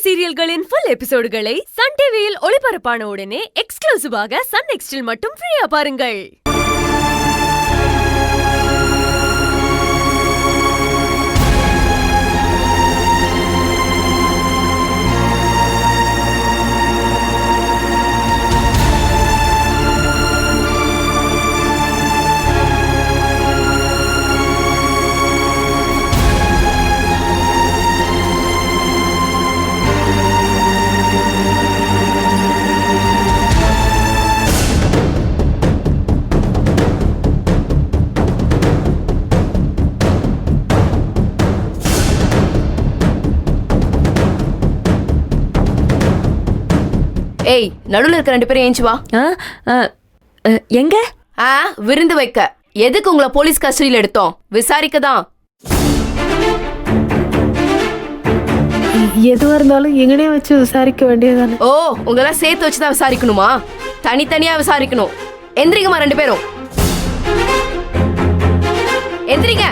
சீரியல்களின் full எபிசோடுகளை Sun டிவியில் ஒளிபரப்பான உடனே எக்ஸ்க்ளூசிவாக சன் நெக்ஸ்டில் மட்டும் ஃப்ரீயா பாருங்கள். ஏய், நடுவுல இருக்க 2 பேரும் ஏஞ்சி வா. எங்க? விருந்து வைக்க. எதுக்கு உங்களை போலீஸ் கஸ்டடியில் எடுத்தோம்? விசாரிக்க தான். எதுவா இருந்தாலும் எங்கனே வச்சு விசாரிக்க வேண்டியதானே. ஓ, உங்களெல்லாம் சேர்த்து வச்சுதான் விசாரிக்கணுமா? தனித்தனியா விசாரிக்கணும். எந்திரிங்கம்மா 2 பேரும். எந்திரிங்க.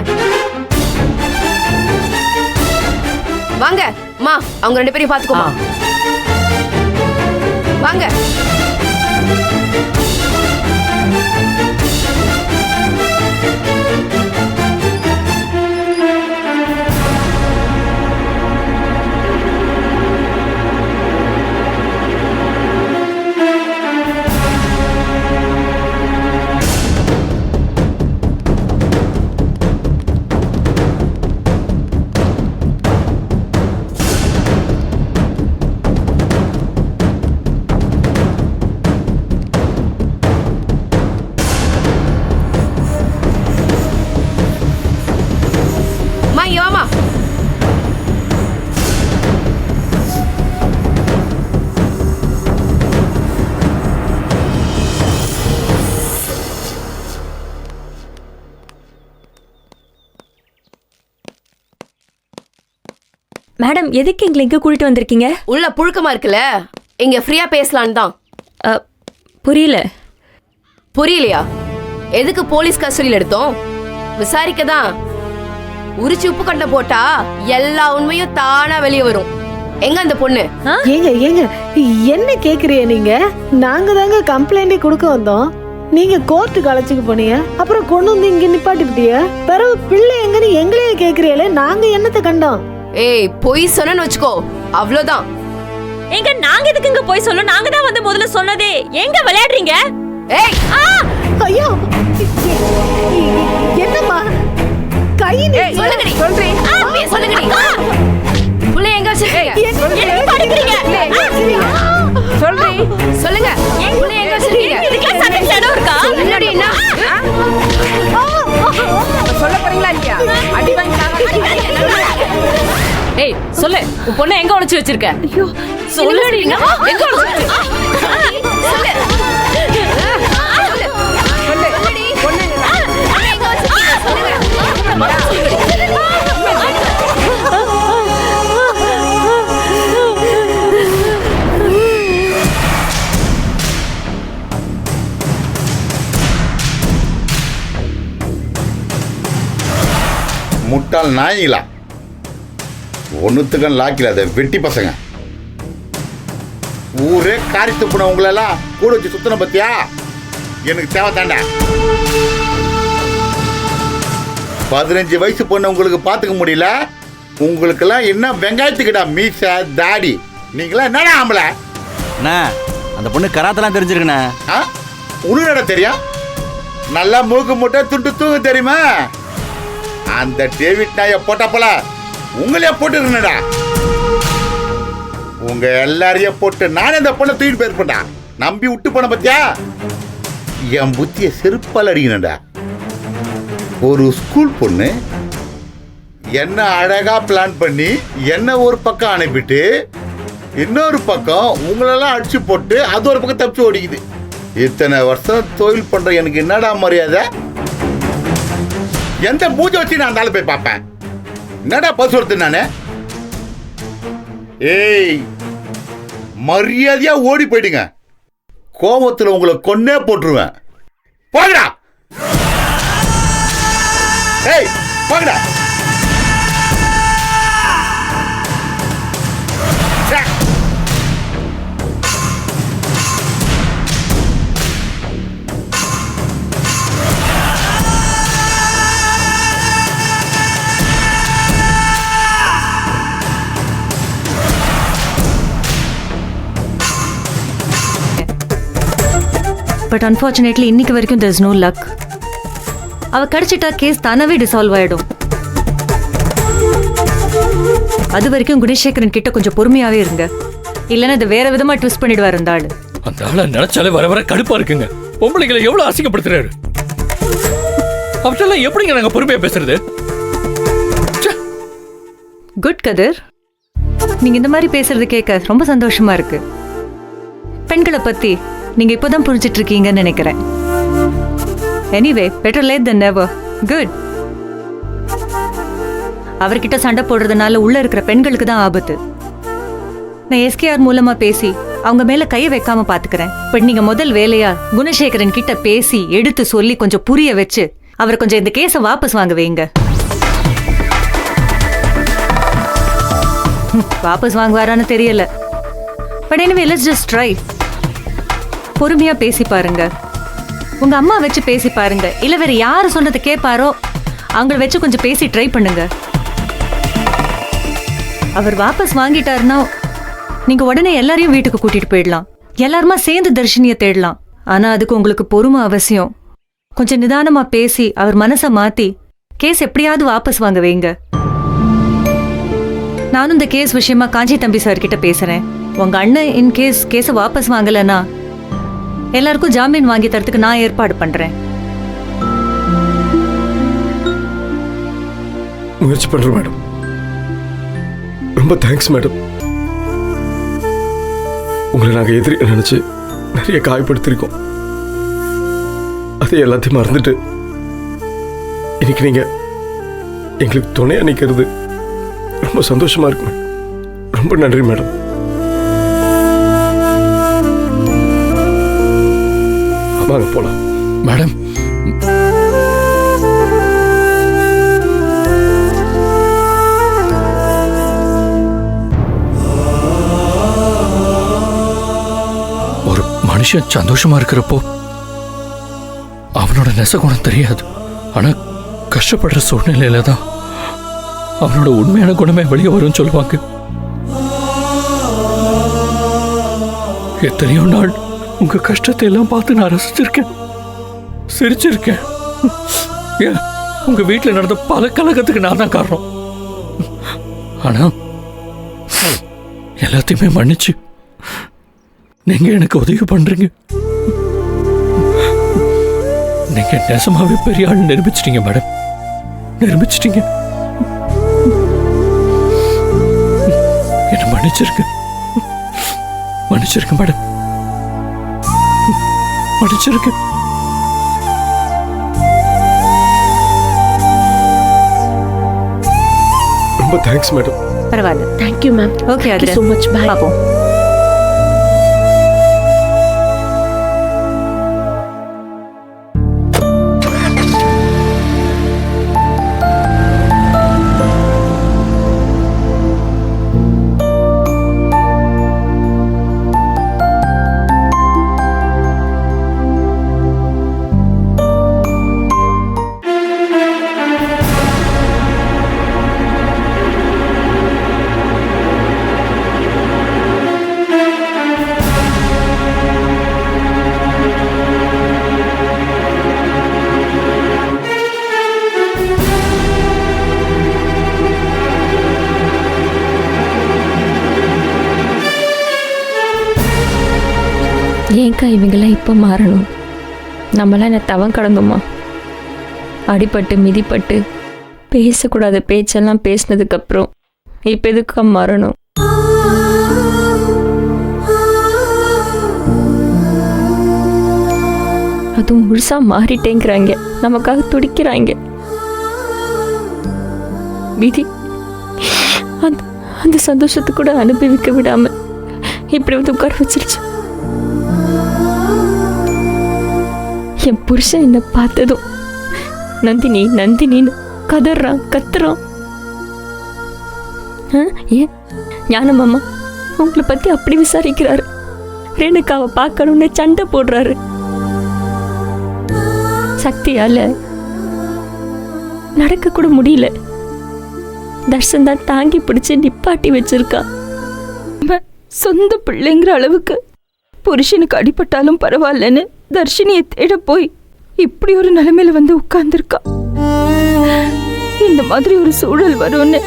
வாங்க அம்மா, அவங்க 2 பேரையும் பாத்துக்கோமா. வாங்க. மேடம், எதுக்கு எங்களை இங்க கூட்டிட்டு வந்திருக்கீங்க? உள்ள புழுக்கமா இருக்குல்ல, இங்க ஃப்ரீயா பேசலான்னு தான். புரியல. புரியலையா? எதுக்கு போலீஸ் கஸ்டடியில் எடுத்தோம்? விசாரிக்க தான். உரிச்சு உப்பு கண்ட போட்டா எல்லா உண்மையும் தானா வெளியே வரும். எங்க அந்த பொண்ணு? ஏங்க ஏங்க என்ன கேக்குறீங்க நீங்க? நாங்க தாங்க கம்ப்ளைண்ட் கொடுக்க வந்தோம். நீங்க கோர்ட்டுக்கு அழைச்சிட்டு போனீங்க, அப்புறம் கொண்டு வந்து இங்க நிப்பாட்டிவிட்டீங்க. பிறகு பிள்ளை எங்கன்னு எங்களையே கேக்குறீங்களே, நாங்க என்னத்தை கண்டோம்? ஏய், பொய் சொன்னு வச்சுக்கோ, அவ்வளவுதான். எங்க நாங்க எதுக்கு இங்க போய் சொல்ல? நாங்க தான் வந்து முதல்ல சொன்னதே. எங்க விளையாடுறீங்க? ஏய், ஐயோ, என்னம்மா கை சொல்லுங்கடி. சொல்லுங்கடி. புள்ள எங்க வச்சிருக்கீங்க? என்ன படிக்கிறீங்க? சொல்லுங்க. புள்ள எங்க வச்சிருக்கீங்க? இதுக்கு சட்டத்துல இடம் இருக்கா? சொல்லுங்கடி. என்ன சொல்ல போறீங்களா இல்லையா? அடி வாங்கிட்டாங்க. ஏய், சொல்லு, உன் பொண்ணு எங்க ஒளிச்சு வச்சிருக்க? ஐயோ, சொல்லுங்கடி. எங்க ஒளிச்சு வச்சிருக்க? சொல்லு. முட்டாள் நாய்களா, ஒன்றுத்துக்கும் லாக்கில அதை வெட்டி பசங்க. ஊரே காரி துப்புன உங்களெல்லாம் கூட வச்சு சுத்தன பத்தியா? எனக்கு தேவை தாண்டா. 15 வயசு பொண்ணு உங்களுக்கு பார்த்துக்க முடியல. உங்களுக்கெல்லாம் என்ன வெங்காயத்துக்கிட்டா மீச தாடி? நீங்களா என்னடா ஆம்பளை? அண்ணா, அந்த பொண்ணு கராத்தெல்லாம் தெரிஞ்சிருக்குண்ணா. உருடா தெரியும்? நல்லா மூக்கு முட்டை துண்டு தூங்க தெரியுமா? அந்த டேவிட் நாய போட்டா போல உங்களே போட்டு இருந்தடா. உங்க எல்லாரையும் போட்டு நானே அந்த பொண்ணை தூக்கிட்டு போயிருப்பேன்டா. நம்பி விட்டு போன பத்தியா? என் புத்திய செருப்பால் அடிக்கணும்டா. ஒரு ஸ்கூல் பொண்ணு என்ன அழகா பிளான் பண்ணி என்ன ஒரு பக்கம் அனுப்பிட்டு இன்னொரு பக்கம் உங்களெல்லாம் அடிச்சு போட்டு அது ஒரு பக்கம் தப்பிச்சு ஓடிக்குது. இத்தனை வருஷம் தொழில் பண்ற எனக்கு என்னடா மரியாதை? எந்த பூஜை வச்சு நான் அந்த போய் பார்ப்பேன்? என்னடா பசு ஒருத்தன் நானு? ஏய், மரியாதையா ஓடி போயிடுங்க. கோபத்துல உங்களை கொன்னே போட்டுருவேன். போங்கடா. ஏய், போங்கடா. பட் அன்ஃபார்ச்சுனேட்லி இன்னைக்கு வரைக்கும் there is no luck. அவ கிடைச்சிட்டா கேஸ் தானாவே டிசால்வ் ஆயிடும். அது வரைக்கும் குணசேகரன் கிட்ட கொஞ்சம் பொறுமையாவே இருங்க, இல்லைன்னா இதை வேற விதமா ட்விஸ்ட் பண்ணிடுவார் அந்த ஆளு. அந்த ஆளை நினைச்சாலே வர வர கடுப்பா இருக்குங்க. பொம்பளைங்களை எவ்வளவு அசிங்கப்படுத்துறாரு. அவற்றெல்லாம் எப்படிங்க நாங்க பொறுமையா பேசுறது? குட் கதிர், நீங்க இந்த மாதிரி பேசுறது கேட்க ரொம்ப சந்தோஷமா இருக்கு. பெண்களை பத்தி நீங்க இப்போதான் புரிஞ்சிட்டு இருக்கீங்கன்னு நினைக்கிறேன். எனிவே பெட்டர் லேட் தென் நெவர். குட். அவர்கிட்ட சண்டை போடுறதுனால உள்ள இருக்கிற பெண்களுக்கு தான் ஆபத்து. நான் எஸ்கேஆர் மூலமா பேசி அவங்க மேல கைய வைக்காம பாத்துக்கிறேன். பட் நீங்க முதல் வேலையா குணசேகரன் கிட்ட பேசி எடுத்து சொல்லி கொஞ்சம் புரிய வச்சு அவர் கொஞ்சம் இந்த கேஸை வாபஸ் வாங்க வைங்க. வாபஸ் வாங்குவாரான்னு தெரியல. But anyway let's just try. பொறுமையா பேசி பாருங்க. உங்க அம்மா வச்சு பேசி பாருங்க, இல்ல வேற யாரு சொன்னதை கேட்பாரோ அவங்கள வச்சு கொஞ்சம் பேசி ட்ரை பண்ணுங்க. அவர் வாபஸ் வாங்கிட்டாருன்னா நீங்க உடனே எல்லாரையும் வீட்டுக்கு கூட்டிட்டு போயிடலாம். எல்லாருமா சேர்ந்து தர்ஷினியை தேடலாம். ஆனா அதுக்கு உங்களுக்கு பொறுமை அவசியம். கொஞ்சம் நிதானமா பேசி அவர் மனசை மாத்தி கேஸ் எப்படியாவது வாபஸ் வாங்க வைங்க. நானும் இந்த கேஸ் விஷயமா காஞ்சி தம்பி சார் கிட்ட பேசுறேன். உங்க அண்ணன் இன் கேஸை வாபஸ் வாங்கலன்னா எல்லாருக்கும் ஜாமீன் வாங்கி தரத்துக்கு நான் ஏற்பாடு பண்றேன். முயற்சி பண்றேன் மேடம். ரொம்ப தேங்க்ஸ் மேடம். உங்களை நாங்கள் எதிரி நினைச்சு நிறைய காயப்படுத்திருக்கோம். அதை எல்லாத்தையும் மறந்துட்டு இன்னைக்கு நீங்க எங்களுக்கு துணையா நிற்கிறது ரொம்ப சந்தோஷமா இருக்கு மேடம். ரொம்ப நன்றி மேடம். வாங்க போலாம் மேடம். ஒரு மனுஷன் சந்தோஷமா இருக்கிறப்போ அவனோட நெசகுணம் தெரியாது. ஆனா கஷ்டப்படுற சூழ்நிலையில தான் அவனோட உண்மையான குணமே வெளியே வரும்னு சொல்லுவாங்க. எத்தனையோ நாள் உங்க கஷ்டத்தை எல்லாம் பார்த்து நான் ரசிச்சிருக்கேன், சிரிச்சிருக்கேன். உங்க வீட்டில் நடந்த பல கலகத்துக்கு நான் தான் காரணம். ஆனா எல்லாத்தையுமே மன்னிச்சு நீங்க எனக்கு உதவி பண்றீங்க. நீங்க நெசமாவே பெரிய ஆள் நிரூபிச்சிட்டீங்க மேடம், நிரூபிச்சிட்டீங்க. என்ன மன்னிச்சிருக்க, மன்னிச்சிருக்க மேடம், மன்னிச்சிருக்க. ரொம்ப தேங்க்ஸ் மேடம். பரவாயில்ல. Thank you ma'am. Okay, Thank you so much. Bye. பாப்போம். ஏங்கா இவங்கெல்லாம் இப்போ மாறணும்? நம்மளாம் என்ன தவம் கடந்தோமா? அடிபட்டு மிதிப்பட்டு பேசக்கூடாத பேச்செல்லாம் பேசினதுக்கப்புறம் இப்போ எதுக்கா மாறணும்? அதுவும் முழுசா மாறிட்டேங்கிறாங்க, நமக்காக துடிக்கிறாங்க. விதி அந்த சந்தோஷத்தை கூட அனுபவிக்க விடாம இப்படி வந்து உட்கார வச்சிருச்சு. என் புருஷன் என்னை பார்த்ததும் நந்தினி நந்தினின்னு கதறான், கத்துறான். ஏன் ஞானமாமா உங்களை பத்தி அப்படி விசாரிக்கிறாரு. ரேணுக்காவை பார்க்கணும்னு சண்டை போடுறாரு. சக்தியால நடக்க கூட முடியல. தர்ஷன் தான் தாங்கி பிடிச்சு நிப்பாட்டி வச்சிருக்கா. சொந்த பிள்ளைங்கிற அளவுக்கு புருஷனுக்கு அடிபட்டாலும் பரவாயில்லன்னு தர்ஷினியை தேட போய் இப்படி ஒரு நிலைமையில வந்து உட்கார்ந்துருக்கா. இந்த மாதிரி ஒரு சூழல் வரும்னு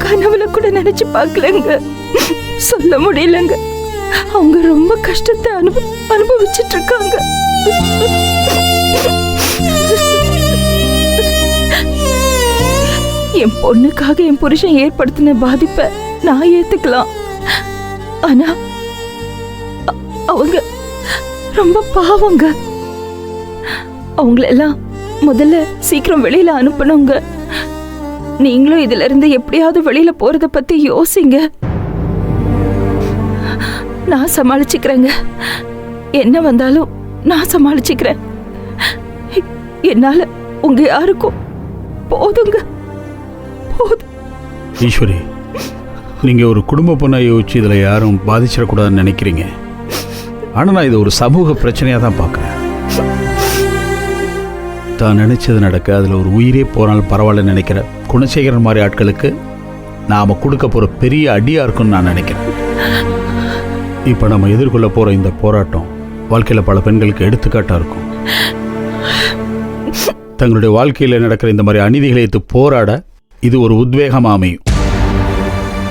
கனவுல கூட நினைச்சு பார்க்கலங்க. சொல்ல முடியலங்க. அவங்க ரொம்ப கஷ்டத்தை அனுபவிச்சுட்டு இருக்காங்க. என் பொண்ணுக்காக என் புருஷன் ஏற்படுத்தின பாதிப்பை நான் ஏத்துக்கலாம். ஆனா அவங்க ரொம்ப பாவங்க. அவங்களெல்லாம் முதல்ல சீக்கிரம் வெளியில அனுப்பணுங்க. நீங்களும் இதுல இருந்து எப்படியாவது வெளியில போறத பத்தி யோசிங்க. நான் சமாளிச்சுக்கிறேங்க. என்ன வந்தாலும் நான் சமாளிச்சுக்கிறேன். என்னால உங்க யாருக்கும் போதுங்க, போதும். ஈஸ்வரி, நீங்க ஒரு குடும்ப பொண்ணை யோசிச்சு இதுல யாரும் பாதிச்சிடக்கூடாதுன்னு நினைக்கிறீங்க. ஆனா நான் இது ஒரு சமூக பிரச்சனையா தான் பார்க்குறேன். தான் நினைச்சது நடக்க அதில் ஒரு உயிரே போனாலும் பரவாயில்லன்னு நினைக்கிற குணசேகரன் மாதிரி ஆட்களுக்கு நாம் கொடுக்க போகிற பெரிய அடியாக இருக்குன்னு நான் நினைக்கிறேன். இப்போ நம்ம எதிர்கொள்ள போகிற இந்த போராட்டம் வாழ்க்கையில் பல பெண்களுக்கு எடுத்துக்காட்டாக இருக்கும். தங்களுடைய வாழ்க்கையில் நடக்கிற இந்த மாதிரி அநீதிகளை எடுத்து போராட இது ஒரு உத்வேகமாக அமையும்.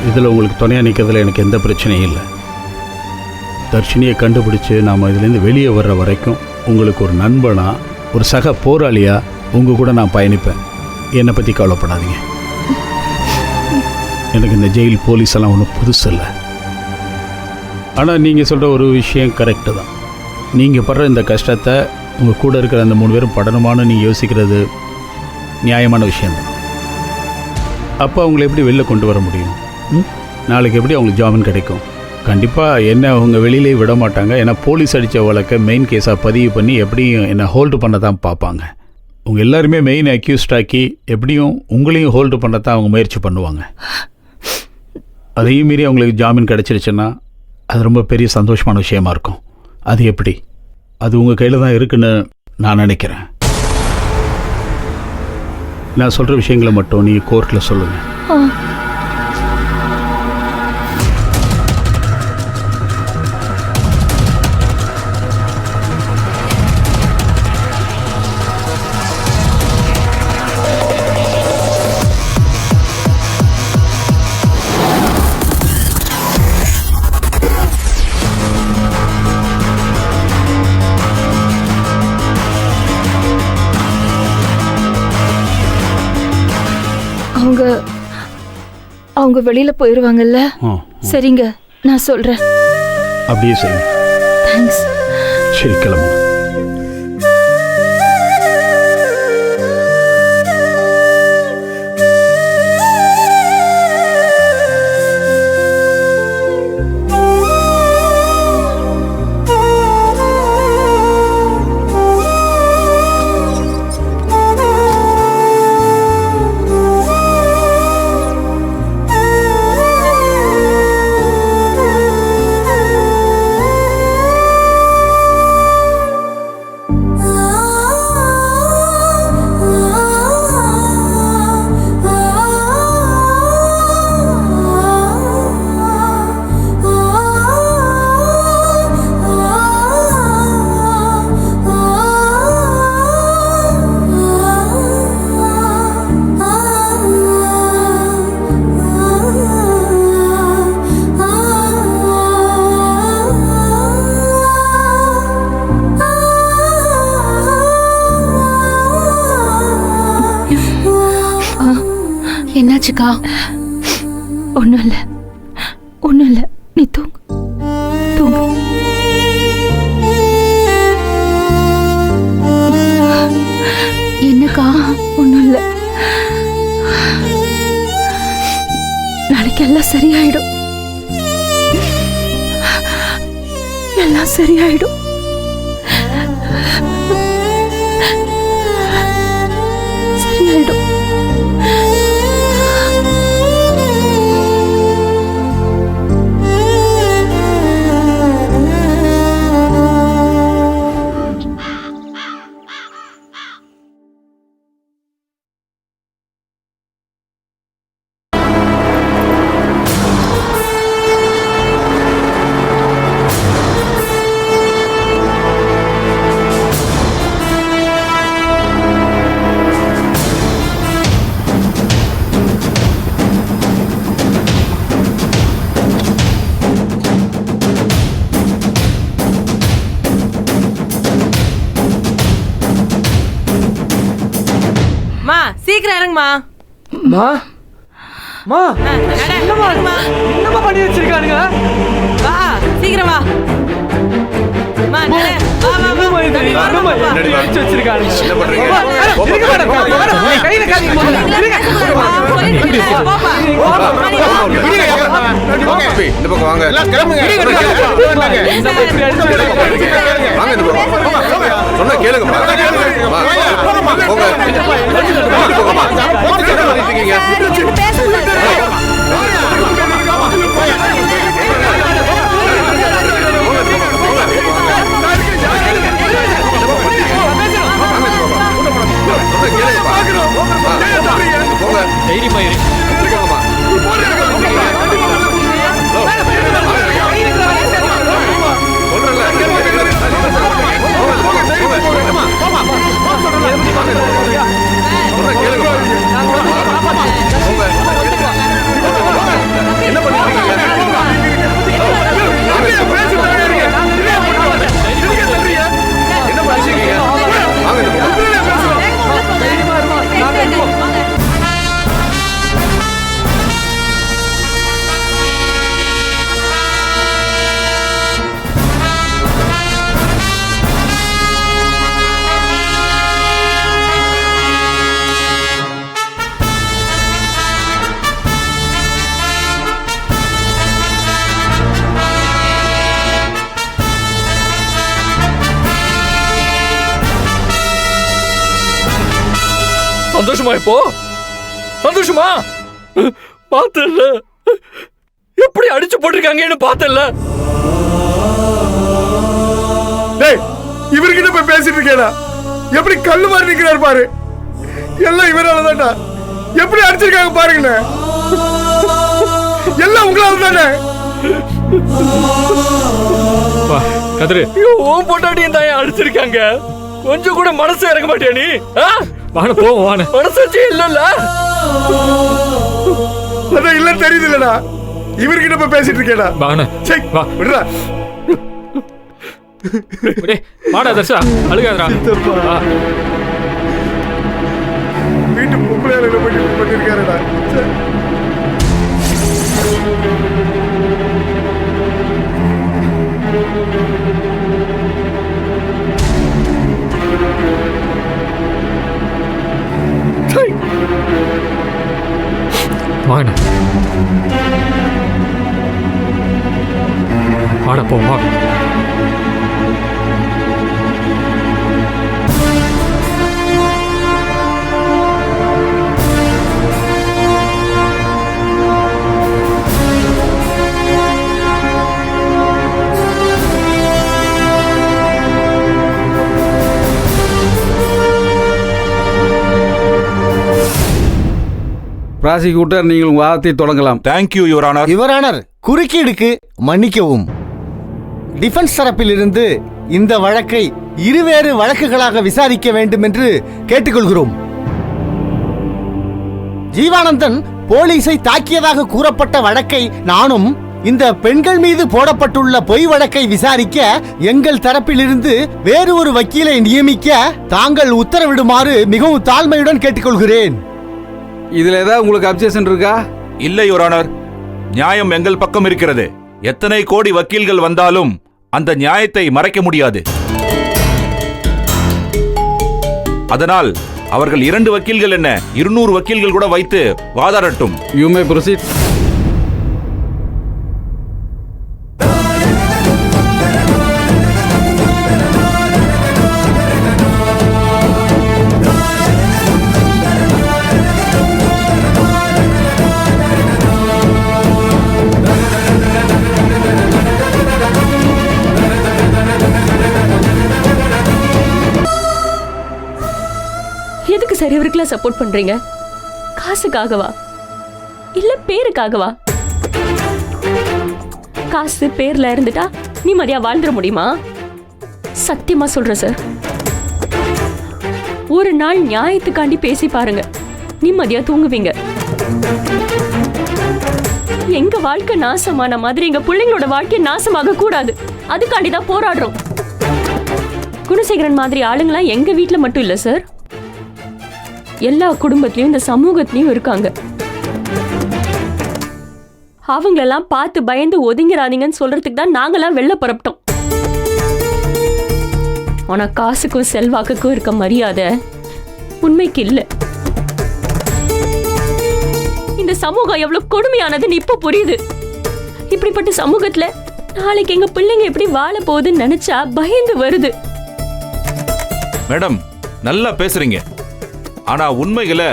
இதில் உங்களுக்கு துணையாக நிற்கிறதுல எனக்கு எந்த பிரச்சனையும் இல்லை. தர்ஷினியை கண்டுபிடிச்சு நாம் இதுலேருந்து வெளியே வர்ற வரைக்கும் உங்களுக்கு ஒரு நண்பனா, ஒரு சக போராளியா உங்கள் கூட நான் பயணிப்பேன். என்னை பற்றி கவலைப்படாதீங்க. எனக்கு இந்த ஜெயில் போலீஸ் எல்லாம் ஒன்றும் புதுசு இல்லை. ஆனால் நீங்கள் சொல்கிற ஒரு விஷயம் கரெக்டு தான். நீங்கள் படுற இந்த கஷ்டத்தை உங்கள் கூட இருக்கிற அந்த 3 பேரும் படணுமான்னு நீங்கள் யோசிக்கிறது நியாயமான விஷயந்தான். அப்போ அவங்கள எப்படி வெளில கொண்டு வர முடியும்? நாளைக்கு எப்படி அவங்களுக்கு ஜாமீன் கிடைக்கும்? கண்டிப்பாக என்ன அவங்க வெளியிலே விட மாட்டாங்க. ஏன்னா போலீஸ் அடித்த வழக்கை மெயின் கேஸாக பதிவு பண்ணி எப்படியும் என்னை ஹோல்டு பண்ண தான் பார்ப்பாங்க. உங்கள் எல்லாருமே மெயின் அக்யூஸ்ட் ஆக்கி எப்படியும் உங்களையும் ஹோல்டு பண்ண தான் அவங்க முயற்சி பண்ணுவாங்க. அதையும் மீறி அவங்களுக்கு ஜாமீன் கிடச்சிருச்சுன்னா அது ரொம்ப பெரிய சந்தோஷமான விஷயமா இருக்கும். அது எப்படி? அது உங்கள் கையில் தான் இருக்குன்னு நான் நினைக்கிறேன். நான் சொல்கிற விஷயங்களை மட்டும் நீங்கள் கோர்ட்டில் சொல்லுங்கள். அவங்க வெளியில போயிருவாங்கல்ல? சரிங்க, நான் சொல்றேன். அப்படியே செய்யுங்க. தேங்க்ஸ். சரி, கிளம்புங்க. என்னாச்சுக்கா? ஒன்றும் இல்லை, ஒன்றும் இல்லை. நீ தூங்கு, தூங்கு. என்னக்கா? ஒன்றும் இல்லை. நாளைக்கு எல்லாம் சரியாயிடும், எல்லாம் சரியாயிடும். சரியாயிடும். சீக்கிரம் இறங்குமா. மா மா என்னமா பண்ணி வச்சிருக்கானுங்க? வா சீக்கிரம் வா. அம்மா, நட. வா, வா, வா. தள்ளி வரணுமா, வா. அடிச்சு வச்சிருக்கானுங்க. என்ன பண்றீங்க? இருங்க மேடம், கையில காட்டி போடுங்க. இருங்க. போப்பா. இந்த பக்கம் வாங்க. எல்லாம் கிளம்புங்க. என்னமா இப்படி அடிச்சு வச்சிருக்கானுங்க? வாங்க இந்த பக்கம். சொன்னா கேளுங்கம்மா. போங்க. தைரியமா இரு. என்ன பண்ணிருக்கீங்க? சந்தோஷமா இப்போ? சந்தோஷமா? பார்த்தல எப்படி அடிச்சு போட்டிருக்காங்கன்னு பார்த்தல. டேய், இவர்கிட்ட போய் பேசிட்டு இருக்கேடா. எப்படி கல்லு மாதிரி நிக்கிறாரு பாரு. எல்லாம் இவரால தான்டா. எப்படி அடிச்சிருக்காங்க பாருங்கண்ணே. எல்லாம் உங்களால தானே. கதிரு, ஓன் பொண்டாட்டியும் தான் அடிச்சிருக்காங்க. கொஞ்சம் கூட மனசு இறங்க மாட்டியா நீ? வான போவோம், வான. மனசாட்சி இல்லல்ல? அதான் இல்ல தெரியுது இல்லடா. இவர்கிட்ட போய் பேசிட்டு இருக்கேடா. வான சே வா விடுடா. வாடா தர்ஷா, அழுகாதடா. வீட்டு பொம்பளையால என்ன பண்ணிருக்காருடா. வாங்க வாட போவா. ப்ராசிக்யூட்டர், நீங்கள் உங்கள் வாதத்தை தொடங்கலாம். Thank you your honour. Your honour, குறுக்கீடுக்கு மன்னிக்கவும். டிஃபென்ஸ் தரப்பிலிருந்து இந்த வழக்கை இருவேறு வழக்குகளாக விசாரிக்க வேண்டும் என்று கேட்டுக்கொள்கிறோம். ஜீவானந்தன் போலீஸை தாக்கியதாக கூறப்பட்ட வழக்கை நானும் இந்த பெண்கள் மீது போடப்பட்டுள்ள பொய் வழக்கை விசாரிக்க எங்கள் தரப்பிலிருந்து வேறு ஒரு வக்கீலை நியமிக்க தாங்கள் உத்தரவிடுமாறு மிகவும் தாழ்மையுடன் கேட்டுக்கொள்கிறேன். இதுல ஏதாவது உங்களுக்கு அப்ஜெக்ஷன் இருக்கா? இல்லை யுவர் ஆனர், நியாயம் எங்கள் பக்கம் இருக்கிறது. எத்தனை கோடி வக்கீல்கள் வந்தாலும் அந்த நியாயத்தை மறைக்க முடியாது. அதனால் அவர்கள் 2 வக்கீல்கள் என்ன 200 வக்கீல்கள் கூட வைத்து வாதாடட்டும். You may proceed. எதுக்கு சார் இவருக்குலாம் சப்போர்ட் பண்றீங்க? காசுக்காகவா இல்ல பேருக்காகவா? காசு பேர்ல இருந்துட்டா நிம்மதியா வாழ்ந்துட முடியுமா? சத்தியமா சொல்றேன் சார், ஒரு நாள் நியாயத்துக்காண்டி பேசி பாருங்க, நிம்மதியா தூங்குவீங்க. எங்க வாழ்க்கை நாசமான மாதிரி எங்க பிள்ளைங்களோட வாழ்க்கை நாசமாக கூடாது, அதுக்காண்டி தான் போராடுறோம். குணசேகரன் மாதிரி ஆளுங்களாம் எங்க வீட்டுல மட்டும் இல்ல சார், எல்லா குடும்பத்திலயும் இந்த சமூகத்திலயும் இருக்காங்க. அவங்களெல்லாம் பார்த்து பயந்து ஒதுங்கிறாதீங்கன்னு சொல்றதுக்கு தான் நாங்கெல்லாம் வெளில புறப்பட்டோம். ஆனா காசுக்கும் செல்வாக்குக்கும் இருக்க மரியாதை உண்மைக்கு இல்ல. இந்த சமூகம் எவ்வளவு கொடுமையானதுன்னு இப்ப புரியுது. இப்படிப்பட்ட சமூகத்துல நாளைக்கு எங்க பிள்ளைங்க எப்படி வாழ போகுதுன்னு நினைச்சா பயந்து வருது. மேடம், நல்லா பேசுறீங்க. ஆனா உண்மைகளை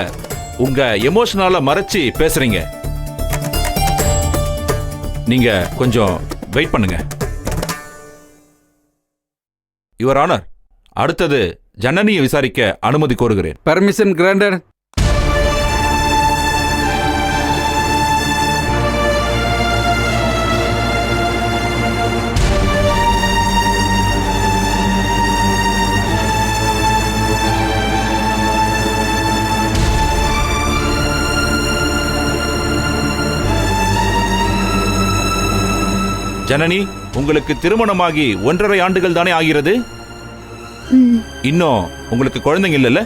உங்க எமோஷனால மறைச்சு பேசுறீங்க. நீங்க கொஞ்சம் வெயிட் பண்ணுங்க. யுவர் ஆனர், அடுத்தது ஜனனியை விசாரிக்க அனுமதி கோருகிறேன். Permission granted. ஜனனி, உங்களுக்கு திருமணமாகி 1.5 ஆண்டுகள் தானே ஆகிறது? இன்னும் உங்களுக்கு குழந்தைங்க இல்லைல்ல?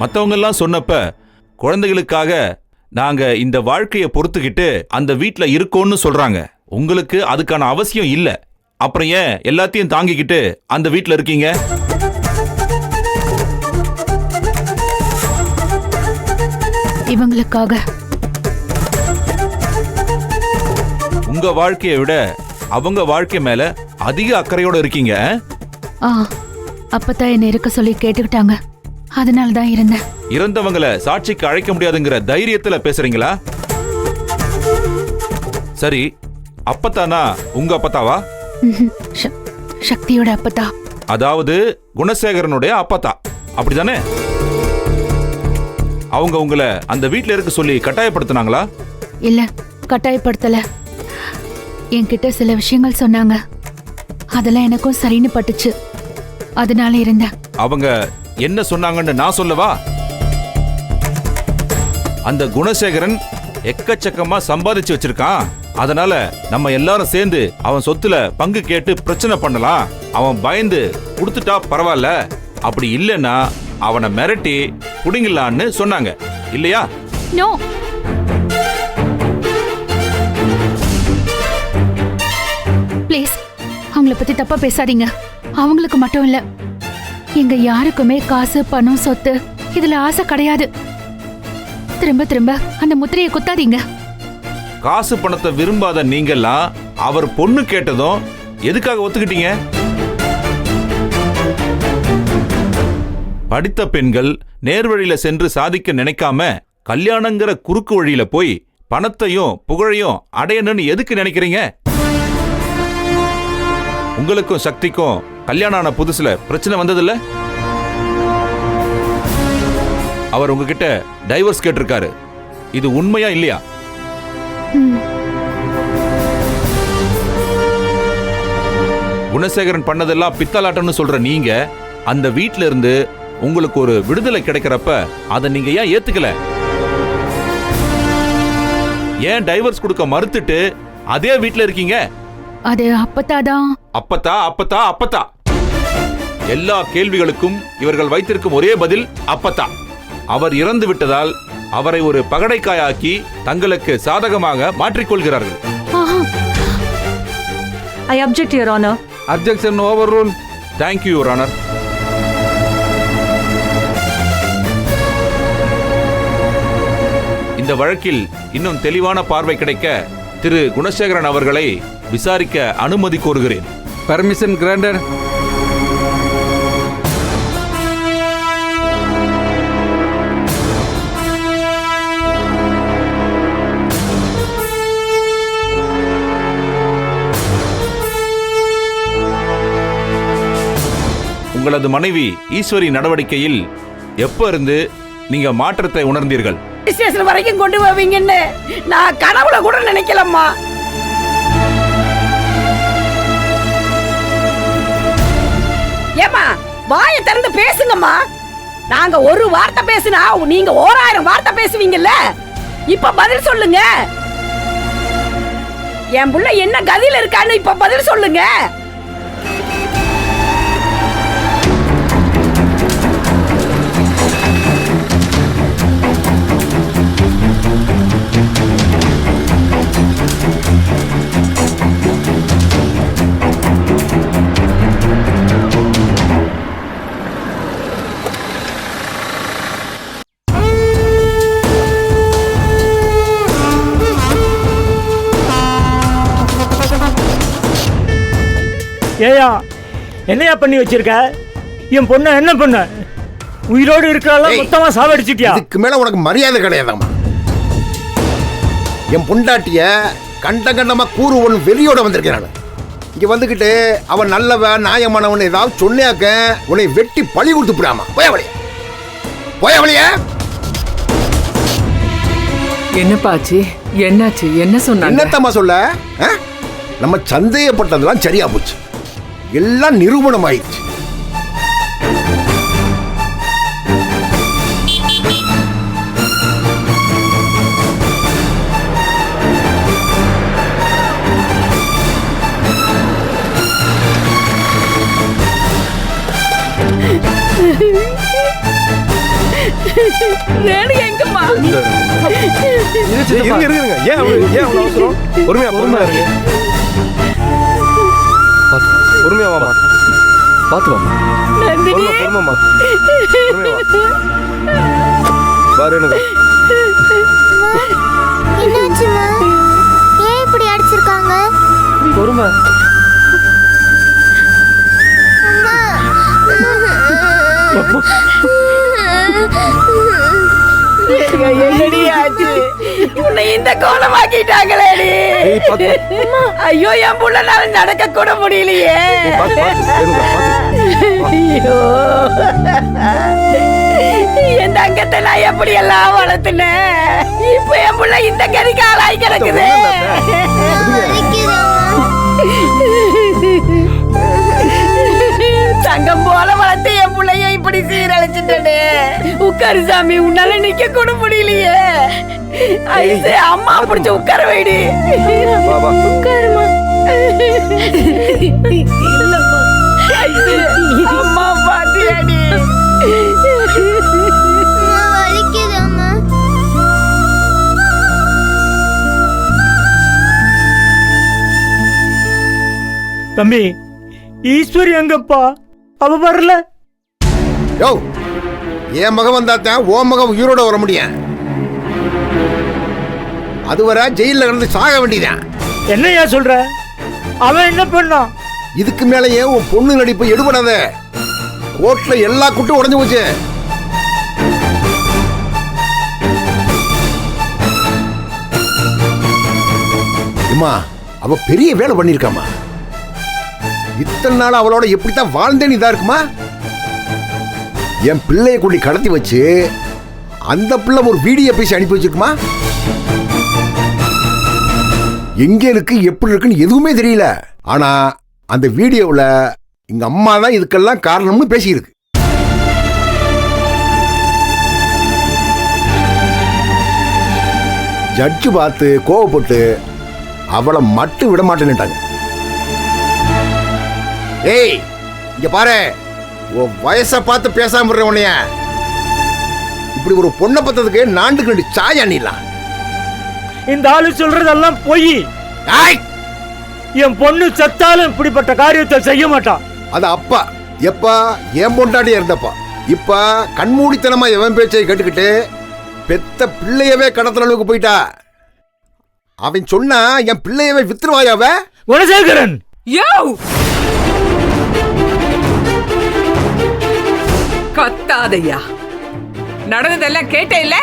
மற்றவங்க எல்லாம் சொன்னப்ப குழந்தைகளுக்காக நாங்க இந்த வாழ்க்கையை பொறுத்துக்கிட்டு அந்த வீட்ல இருக்கோம்னு சொல்றாங்க. உங்களுக்கு அதுக்கான அவசியம் இல்ல. அப்புறம் ஏன் எல்லாத்தையும் தாங்கிக்கிட்டு அந்த வீட்ல இருக்கீங்க? இவங்களுக்காக. உங்க வாழ்க்கையை விட அவங்க வாழ்க்கை மேல அதிக அக்கறையோட இருக்கீங்க. அப்பதான் என்ன இருக்க சொல்லி கேட்டுக்கிட்டாங்க. அதனாலதான் இருந்தேன். இறந்தவங்களை சாட்சிக்கு அழைக்க முடியாதுங்கிற தைரியத்துல பேசுறீங்களா? சரி, அப்பத்தானா உங்க அப்பத்தாவா? சக்தியோட அப்பத்தா. அதாவது குணசேகரனுடைய அப்பத்தா, அப்படிதானே? அவங்க உங்களை அந்த வீட்ல இருக்க சொல்லி கட்டாயப்படுத்தினாங்களா? இல்ல, கட்டாயப்படுத்தல. என்கிட்ட சில விஷயங்கள் சொன்னாங்க. அதெல்லாம் எனக்கும் சரின்னு பட்டுச்சு. அதனால இருந்தேன். அவங்க என்ன சொன்னாங்கன்னு நான் சொல்லவா? அந்த குணசேகரன் எக்கச்சக்கமா சம்பாதிச்சு வச்சிருக்கான். அதனால நம்ம எல்லாரும் சேர்ந்து அவன் சொத்துல பங்கு கேட்டு பிரச்சனை பண்ணலாம். அவன் பயந்து கொடுத்துட்டா பரவாயில்ல, அப்படி இல்லைன்னா அவனை மிரட்டி குடிங்கலான்னு சொன்னாங்க இல்லையா? நோ. ப்ளீஸ், அவங்கள பத்தி தப்பா பேசாதீங்க. அவங்களுக்கு மட்டும் இல்ல, எங்க யாருக்குமே காசு, பணம், சொத்து இதுல ஆசை கிடையாது. திரும்ப திரும்ப அந்த முத்திரையை குத்தாதீங்க. காசு பணத்தை விரும்பாத நீங்கெல்லாம் அவர் பொண்ணு கேட்டதும் எதுக்காக ஒத்துக்கிட்டீங்க? படித்த பெண்கள் நேர்வழியில சென்று சாதிக்க நினைக்காம கல்யாணங்கிற குறுக்கு வழியில போய் பணத்தையும் புகழையும் அடையணும்னு எதுக்கு நினைக்கிறீங்க? உங்களுக்கும் சக்திக்கும் கல்யாணம் ஆன புதுசுல பிரச்சனை வந்ததில்ல? அவர் உங்ககிட்ட டைவர்ஸ் கேட்டிருக்காரு. இது உண்மையா இல்லையா? குணசேகரன் பண்ணதெல்லாம் பித்தலாட்டம்னு சொல்ற நீங்க அந்த வீட்ல இருந்து உங்களுக்கு ஒரு விடுதலை கிடைக்கிறப்ப அதை நீங்க ஏன் ஏத்துக்கல? ஏன் டைவர்ஸ் கொடுக்க மறுத்துட்டு அதே வீட்ல இருக்கீங்க? அது அப்பத்தாதான். அப்பத்தா அப்பத்தா அப்பத்தா. எல்லா கேள்விகளுக்கும் இவர்கள் வைத்திருக்கும் ஒரே பதில் அப்பத்தா. அவர் இறந்து விட்டதால் அவரை ஒரு பகடைக்காயாக்கி தங்களுக்கு சாதகமாக மாற்றிக்கொள்கிறார்கள். I object your honour. Objection overrule. Thank you your honour. இந்த வழக்கில் இன்னும் தெளிவான பார்வை கிடைக்க திரு குணசேகரன் அவர்களை விசாரிக்க அனுமதி கோருகிறேன். Permission granted. உங்களது மனைவி ஈஸ்வரி நடவடிக்கையில் எப்ப இருந்து நீங்க மாற்றத்தை உணர்ந்தீர்கள்? ஸ்டேஷன் வரைக்கும் கொண்டு போவீங்கன்னு நான் கனவுல கூட நினைக்கலம்மா. ஏமா வாயை திறந்து பேசுங்கம்மா. நாங்க ஒரு வார்த்தை பேசினா நீங்க 1000 வார்த்தை பேசுவீங்கல்ல. இப்ப பதில் சொல்லுங்க. என் புள்ள என்ன கதியில இருக்கான்னு இப்ப பதில் சொல்லுங்க. ஏயா என்னையா பண்ணி வச்சிருக்க? என் பொண்ணு என்ன பண்ண? உயிரோடு இருக்கிறாள் மொத்தமா சாவடிச்சிட்டியா? இதுக்கு மேல உனக்கு மரியாதை கிடையாதாம்மா. என் பொண்டாட்டிய கண்டமா கூறு ஒன்று வெளியோட வந்திருக்கிறான். இங்க வந்துகிட்டு அவன் நல்லவன் நியாயமானவன் ஏதாவது சொன்னாக்க உன்னை வெட்டி பழி கொடுத்து விடாமா. போயவளிய என்னப்பாச்சு? என்னாச்சு? என்ன சொன்னாங்க? என்னத்தம்மா சொல்ல? நம்ம சந்தேகப்பட்டதெல்லாம் சரியா போச்சு. எல்லாம் நிரூபணம் ஆயிடுச்சு. எங்கம்மா? பொறுமையா வாமா, பார்த்து வாமா. என்னாச்சுமா? ஏன் இப்படி அடிச்சிருக்காங்க? பொறுமை. என்னடி ஆச்சு? உன்னை இந்த கோலமாக்கிட்டாங்களேடி. ஐயோ, என் புள்ளனால நடக்க கூட முடியலையே. ஐயோ, என் தங்கத்தை நான் எப்படி எல்லாம் வளர்த்துனேன். இப்ப என் புள்ள இந்த கறிக்கு ஆளாய் கிடக்குது. தங்கம் போல வளர்த்து என் பிள்ளைய இப்படி சீரழிச்சுட்டே. உட்காரு சாமி, உன்னால நிக்க கூட முடியலையே. ஐசே, அம்மா பிடிச்ச உட்கார வைடி. உட்காருமா. அம்மா பாத்தியாடி? தம்பி, ஈஸ்வரி எங்கப்பா? அவ வரல. யோ, என் மகன் வந்தாத்தான் ஓ மகன் உயிரோட வர முடியும். அதுவரை ஜெயில கிடந்து சாக வேண்டியதான். என்னையா சொல்ற? அவன் என்ன பண்ணான்? இதுக்கு மேலேயே உன் பொண்ணு நடிப்பு எடுபடாத. கோர்ட்ல எல்லா குட்டும் உடஞ்சு போச்சு. அம்மா, அவ பெரிய வேலை பண்ணிருக்காமா. இத்தனை நாள் அவளோட எப்படித்தான் வாழ்ந்தேன்னு இதா இருக்குமா? என் பிள்ளைய கொண்டு கடத்தி வச்சு அந்த பிள்ளை ஒரு வீடியோ பேசி அனுப்பி வச்சிருக்குமா? எங்க இருக்கு, எப்படி இருக்குன்னு எதுவுமே தெரியல. ஆனா அந்த வீடியோவில் எங்க அம்மா தான் இதுக்கெல்லாம் காரணம்னு பேசியிருக்கு. ஜட்ஜு பார்த்து கோவப்பட்டு அவளை மட்டும் விட மாட்டேன்னுட்டாங்க. ஏய், இங்க பாரு, உன் வயசை பார்த்து பேசாம உன்னைய இப்படி ஒரு பொண்ணை பத்ததுக்கு நாண்டுக்கு 2 சாய் அண்ணிடலாம். இந்த ஆளு சொல்றதெல்லாம் பொய். என் பொண்ணு செத்தாலும் இப்படிப்பட்ட காரியத்தை செய்ய மாட்டான். அது அப்பா எப்பா என் பொண்டாட்டியா இருந்தப்பா. இப்ப கண்மூடித்தனமா எவன் பேச்சை கேட்டுக்கிட்டு பெத்த பிள்ளையவே கடத்துற அளவுக்கு போயிட்டா. அவன் சொன்னா என் பிள்ளையவே வித்துருவாயாவ. குணசேகரன், கத்தாதையா, நடந்ததெல்லாம் கேட்டே இல்ல.